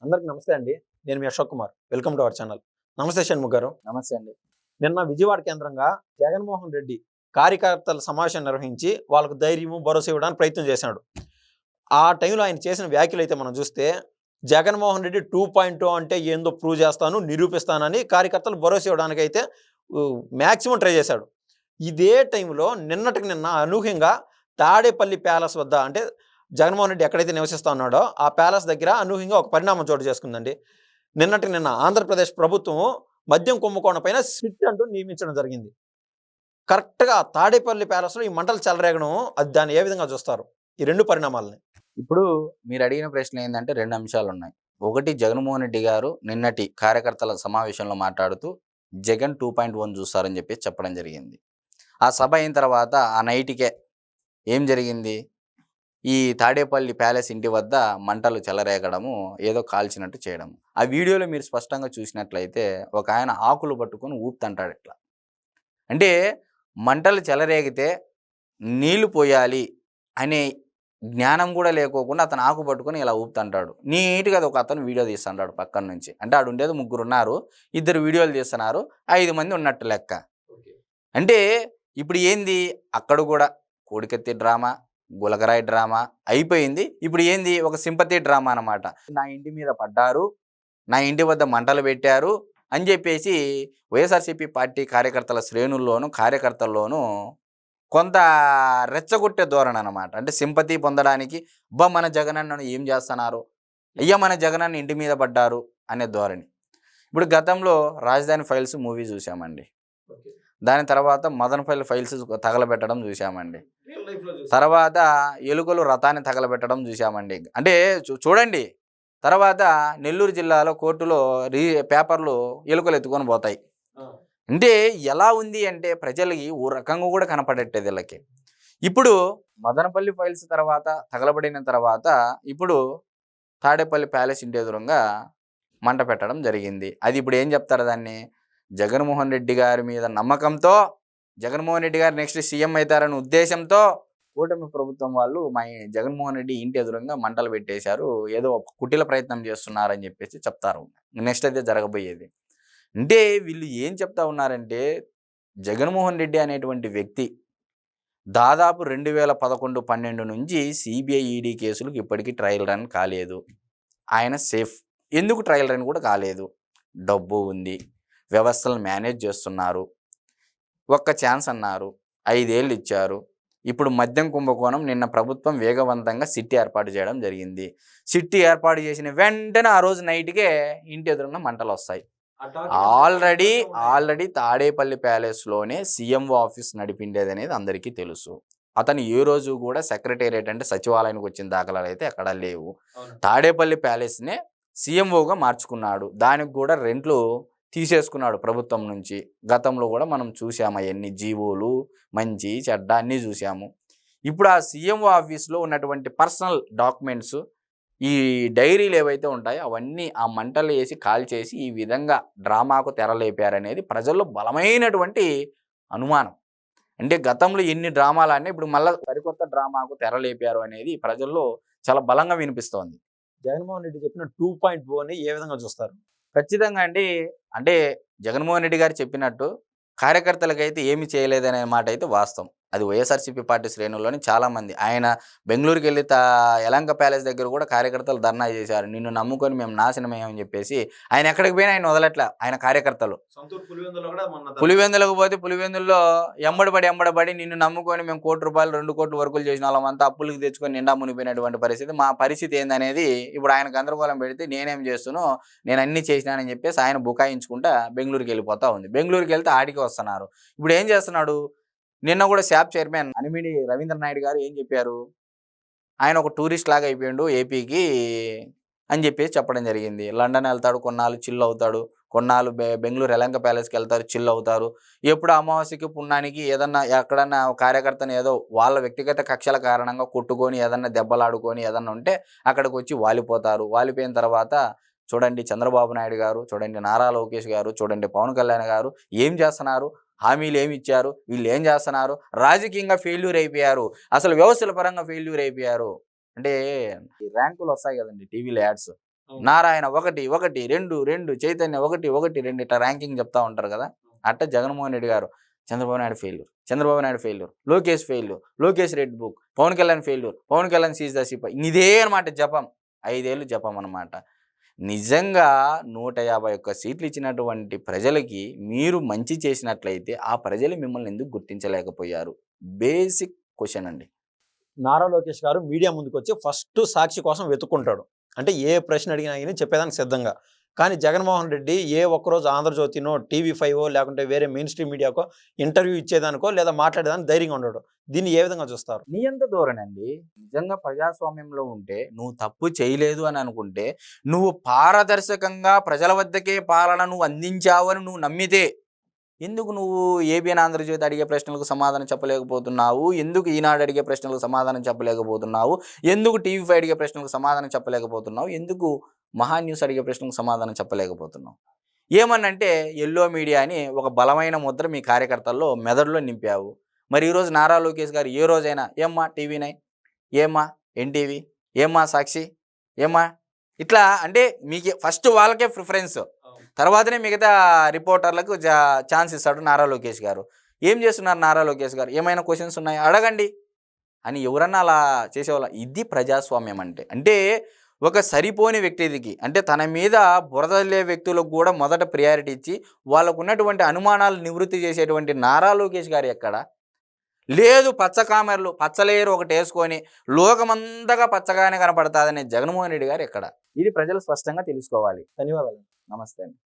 అందరికి నమస్తే అండి. నేను మీ Ashok Kumar. Welcome to our channel. నమస్తే షణ్ముఖ్ గారు. నమస్తే అండి. నిన్న విజయవాడ కేంద్రంగా జగన్మోహన్ రెడ్డి కార్యకర్తల సమావేశం నిర్వహించి వాళ్ళకు ధైర్యము, భరోసా ఇవ్వడానికి ప్రయత్నం చేశాడు. ఆ టైంలో ఆయన చేసిన వ్యాఖ్యలైతే మనం చూస్తే జగన్మోహన్ రెడ్డి 2.0 అంటే ఏందో ప్రూవ్ చేస్తాను, నిరూపిస్తానని కార్యకర్తలు భరోసా ఇవ్వడానికైతే మాక్సిమం ట్రై చేశాడు. ఇదే టైంలో నిన్నటికి నిన్న అనూహ్యంగా తాడేపల్లి ప్యాలెస్ వద్ద అంటే జగన్మోహన్ రెడ్డి ఎక్కడైతే నివసిస్తా ఉన్నాడో ఆ ప్యాలెస్ దగ్గర అనూహ్యంగా ఒక పరిణామం చోటు చేసుకుందండి. నిన్నటికి నిన్న ఆంధ్రప్రదేశ్ ప్రభుత్వం మద్యం కుంభకోణం పైన సిట్ అంటూ నియమించడం జరిగింది. కరెక్ట్‌గా తాడేపల్లి ప్యాలెస్‌లో ఈ మంటలు చెలరేగడం అది దాన్ని ఏ విధంగా చూస్తారు? ఈ 2 పరిణామాలని. ఇప్పుడు మీరు అడిగిన ప్రశ్న ఏందంటే 2 అంశాలున్నాయి. ఒకటి జగన్మోహన్ రెడ్డి గారు నిన్నటి కార్యకర్తల సమావేశంలో మాట్లాడుతూ జగన్ 2.1 చూస్తారని చెప్పేసి చెప్పడం జరిగింది. ఆ సభ అయిన తర్వాత ఆ నైట్‌కే ఏం జరిగింది? ఈ తాడేపల్లి ప్యాలెస్ ఇంటి వద్ద మంటలు చెలరేగడము, ఏదో కాల్చినట్టు చేయడం. ఆ వీడియోలో మీరు స్పష్టంగా చూసినట్లయితే ఒక ఆయన ఆకులు పట్టుకొని ఊపుతంటాడు ఇట్లా. అంటే మంటలు చెలరేగితే నీళ్లు పోయాలి అనే జ్ఞానం కూడా లేకోకుండా అతను ఆకు పట్టుకొని ఇలా ఊపుతుంటాడు. నీట్‌గా ఒక అతను వీడియో తీస్తుంటాడు పక్కన నుంచి. అంటే ఆడ ఉండేది 3 ఉన్నారు. 2 వీడియోలు తీస్తున్నారు. 5 మంది ఉన్నట్టు లెక్క. అంటే ఇప్పుడు ఏంది అక్కడ కూడా కోడికత్తి డ్రామా, గులకరాయి డ్రామా అయిపోయింది. ఇప్పుడు ఏంది ఒక సింపతి డ్రామా అన్నమాట. నా ఇంటి మీద పడ్డారు, నా ఇంటి వద్ద మంటలు పెట్టారు అని చెప్పేసి వైఎస్ఆర్సీపీ పార్టీ కార్యకర్తల శ్రేణుల్లోనూ కార్యకర్తల్లోనూ కొంత రెచ్చగొట్టే ధోరణి అనమాట. అంటే సింపతి పొందడానికి అబ్బా మన జగనన్నను ఏం చేస్తున్నారు, అయ్యా మన జగనన్న ఇంటి మీద పడ్డారు అనే ధోరణి. ఇప్పుడు గతంలో రాజధాని ఫైల్స్ మూవీ చూసామండి. దాని తర్వాత మదనపల్లి ఫైల్స్ తగలబెట్టడం చూసామండి. తర్వాత ఎలుకలు రథాన్ని తగలబెట్టడం చూసామండి. అంటే చూడండి, తర్వాత నెల్లూరు జిల్లాలో కోర్టులో పేపర్లు ఎలుకలు ఎత్తుకొని పోతాయి. అంటే ఎలా ఉంది అంటే ప్రజలకి ఓ రకంగా కూడా కనపడట్లేదు వీళ్ళకి. ఇప్పుడు మదనపల్లి ఫైల్స్ తర్వాత తగలబడిన తర్వాత ఇప్పుడు తాడేపల్లి ప్యాలెస్ ఇంటి ఎదురుగా మంట పెట్టడం జరిగింది. అది ఇప్పుడు ఏం చెప్తారు దాన్ని? జగన్మోహన్ రెడ్డి గారి మీద నమ్మకంతో, జగన్మోహన్ రెడ్డి గారు నెక్స్ట్ సీఎం అవుతారనే ఉద్దేశంతో కూటమి ప్రభుత్వం వాళ్ళు మా జగన్మోహన్ రెడ్డి ఇంటి ఎదురుగా మంటలు పెట్టేశారు, ఏదో కుటిల ప్రయత్నం చేస్తున్నారని చెప్పేసి చెప్తారు. నెక్స్ట్ అయితే జరగబోయేది. అంటే వీళ్ళు ఏం చెప్తా ఉన్నారంటే జగన్మోహన్ రెడ్డి అనేటువంటి వ్యక్తి దాదాపు 2011-12 నుంచి సిబిఐ ఈడీ కేసులకు ఇప్పటికీ ట్రయల్ రన్ కాలేదు. ఆయన సేఫ్. ఎందుకు ట్రయల్ రన్ కూడా కాలేదు? డబ్బు ఉంది, వ్యవస్థలను మేనేజ్ చేస్తున్నారు, ఒక్క ఛాన్స్ అన్నారు, 5 ఏళ్ళు ఇచ్చారు. ఇప్పుడు మద్యం కుంభకోణం నిన్న ప్రభుత్వం వేగవంతంగా సిట్ ఏర్పాటు చేయడం జరిగింది. సిట్ ఏర్పాటు చేసిన వెంటనే ఆ రోజు నైట్కే ఇంటి ఎదురున్న మంటలు వస్తాయి. ఆల్రెడీ తాడేపల్లి ప్యాలెస్లోనే సీఎంఓ ఆఫీస్ నడిపిండేది అనేది అందరికీ తెలుసు. అతను ఏ రోజు కూడా సెక్రటేరియట్ అంటే సచివాలయానికి వచ్చిన దాఖలాలు అయితే ఎక్కడా లేవు. తాడేపల్లి ప్యాలెస్నే సీఎంఓగా మార్చుకున్నాడు. దానికి కూడా రెంట్లు తీసేసుకున్నాడు ప్రభుత్వం నుంచి. గతంలో కూడా మనం చూసాము అవన్నీ, జీవోలు మంచి చెడ్డ అన్నీ చూసాము. ఇప్పుడు ఆ సీఎంఓ ఆఫీస్లో ఉన్నటువంటి పర్సనల్ డాక్యుమెంట్స్, ఈ డైరీలు ఏవైతే ఉంటాయో అవన్నీ ఆ మంటలు వేసి కాల్చేసి ఈ విధంగా డ్రామాకు తెరలేపారనేది ప్రజల్లో బలమైనటువంటి అనుమానం. అంటే గతంలో ఎన్ని డ్రామాలన్నీ ఇప్పుడు మళ్ళీ సరికొత్త డ్రామాకు తెరలేపారు అనేది ప్రజల్లో చాలా బలంగా వినిపిస్తోంది. జగన్మోహన్ రెడ్డి చెప్పిన 2.0ని ఏ విధంగా చూస్తారు? ఖచ్చితంగా అండి. అంటే జగన్మోహన్ రెడ్డి గారు చెప్పినట్టు కార్యకర్తలకైతే ఏమి చేయలేదనే మాట అయితే వాస్తవం. అది వైఎస్ఆర్సీపీ పార్టీ శ్రేణుల్లోని చాలామంది. ఆయన బెంగళూరుకి వెళ్ళి యలంక ప్యాలెస్ దగ్గర కూడా కార్యకర్తలు ధర్నా చేశారు. నిన్ను నమ్ముకొని మేము నాశనమయ్యామని చెప్పేసి. ఆయన ఎక్కడికి పోయినా ఆయన వదలట్లా ఆయన కార్యకర్తలు. పులివెందులకు పోతే పులివెందుల్లో ఎంబడబడి నిన్ను నమ్ముకొని మేము ₹1 కోటి 2 కోట్లు వర్కులు చేసిన వాళ్ళమంతా అప్పులకు తెచ్చుకొని నిండా మునిగిపోయినటువంటి పరిస్థితి. మా పరిస్థితి ఏందనేది ఇప్పుడు ఆయన గందరగోళం పెడితే నేనేం చేస్తునో నేను అన్ని చేసినానని చెప్పేసి ఆయన బుకాయించుకుంటా బెంగళూరుకి వెళ్ళిపోతా ఉంది. బెంగళూరుకి వెళ్తే ఆడికి వస్తున్నారు. ఇప్పుడు ఏం చేస్తున్నాడు? నిన్న కూడా శాప్ చైర్మన్ అనిమిడి రవీంద్రనాయుడు గారు ఏం చెప్పారు? ఆయన ఒక టూరిస్ట్ లాగా అయిపోయిండు ఏపీకి అని చెప్పేసి చెప్పడం జరిగింది. లండన్ వెళ్తాడు, కొన్నాళ్ళు చిల్ అవుతాడు, కొన్నాళ్ళు బెంగళూరు యలంక ప్యాలెస్కి వెళ్తారు, చిల్ అవుతారు. ఎప్పుడు అమావాస్యకి పుణ్యానికి ఏదన్నా ఎక్కడన్నా కార్యకర్తను ఏదో వాళ్ళ వ్యక్తిగత కక్షల కారణంగా కొట్టుకొని ఏదన్నా దెబ్బలాడుకొని ఏదన్నా ఉంటే అక్కడికి వచ్చి వాలిపోతారు. వాలిపోయిన తర్వాత చూడండి చంద్రబాబు నాయుడు గారు, చూడండి నారా లోకేష్ గారు, చూడండి పవన్ కళ్యాణ్ గారు ఏం చేస్తున్నారు? హామీలు ఏమి ఇచ్చారు? వీళ్ళు ఏం చేస్తున్నారు? రాజకీయంగా ఫెయిల్యూర్ అయిపోయారు, అసలు వ్యవస్థల పరంగా ఫెయిల్యూర్ అయిపోయారు. అంటే ర్యాంకులు వస్తాయి కదండి టీవీలో యాడ్స్. నారాయణ 1 1 2 2 చైతన్య 1 1 2 ఇట్లా ర్యాంకింగ్ చెప్తా ఉంటారు కదా. అట్ట జగన్మోహన్ రెడ్డి గారు Chandrababu Naidu failure, Chandrababu Naidu failure, Lokesh failure, Lokesh red book, Pawan Kalyan failure, Pawan Kalyan seize the ship. ఇదే అనమాట జపం, 5 ఏళ్ళు జపం అనమాట. నిజంగా 151 సీట్లు ఇచ్చినటువంటి ప్రజలకి మీరు మంచి చేసినట్లయితే ఆ ప్రజలు మిమ్మల్ని ఎందుకు గుర్తించలేకపోయారు? బేసిక్ క్వశ్చన్ అండి. నారా లోకేష్ గారు మీడియా ముందుకు వచ్చి ఫస్ట్ సాక్షి కోసం వెతుక్కుంటాడు. అంటే ఏ ప్రశ్న అడిగినా కానీ చెప్పేదానికి సిద్ధంగా. కానీ జగన్మోహన్ రెడ్డి ఏ ఒక్కరోజు ఆంధ్రజ్యోతినో, టీవీ5 లేకుంటే వేరే మెయిన్ స్ట్రీమ్ మీడియాకో ఇంటర్వ్యూ ఇచ్చేదానికో లేదా మాట్లాడేదానికి ధైర్యంగా ఉండడు. దీన్ని ఏ విధంగా చూస్తారు? నియంత ధోరణి అండి. నిజంగా ప్రజాస్వామ్యంలో ఉంటే నువ్వు తప్పు చేయలేదు అని అనుకుంటే, నువ్వు పారదర్శకంగా ప్రజల వద్దకే పాలన నువ్వు అందించావు అని నువ్వు నమ్మితే ఎందుకు నువ్వు ఏబిఎన్ ఆంధ్రజ్యోతి అడిగే ప్రశ్నలకు సమాధానం చెప్పలేకపోతున్నావు? ఎందుకు ఈనాడు అడిగే ప్రశ్నలకు సమాధానం చెప్పలేకపోతున్నావు? ఎందుకు టీవీ5 అడిగే ప్రశ్నలకు సమాధానం చెప్పలేకపోతున్నావు? ఎందుకు మహా న్యూస్ అడిగే ప్రశ్నలకు సమాధానం చెప్పలేకపోతున్నావు? ఏమన్నంటే ఎల్లో మీడియా అని ఒక బలమైన ముద్ర మీ కార్యకర్తల్లో మెదడులో నింపావు. మరి ఈరోజు నారా లోకేష్ గారు ఏ రోజైనా ఏమ్మా టీవీ9, ఏమ్మా ఎన్టీవీ, ఏమ్మా సాక్షి, ఏమ్మా ఇట్లా అంటే మీకు ఫస్ట్ వాళ్ళకే ప్రిఫరెన్స్, తర్వాతనే మిగతా రిపోర్టర్లకు ఛాన్స్ ఇస్తాడు నారా లోకేష్ గారు. ఏం చేస్తున్నారు నారా లోకేష్ గారు? ఏమైనా క్వశ్చన్స్ ఉన్నాయా అడగండి అని ఎవరన్నా అలా చేసేవాళ్ళ? ఇది ప్రజాస్వామ్యం అంటే. అంటే ఒక సరిపోని వ్యక్తికి, అంటే తన మీద బురదలే వ్యక్తులకు కూడా మొదట ప్రియారిటీ ఇచ్చి వాళ్ళకు ఉన్నటువంటి అనుమానాలు నివృత్తి చేసేటువంటి నారా లోకేష్ గారు ఎక్కడ లేదు. పచ్చ కామెర్లు పచ్చలేరు ఒకటి వేసుకొని లోకమంతగా పచ్చగానే కనపడతాదనే జగన్మోహన్ రెడ్డి గారు ఎక్కడ? ఇది ప్రజలు స్పష్టంగా తెలుసుకోవాలి. ధన్యవాదాలు. నమస్తే అండి.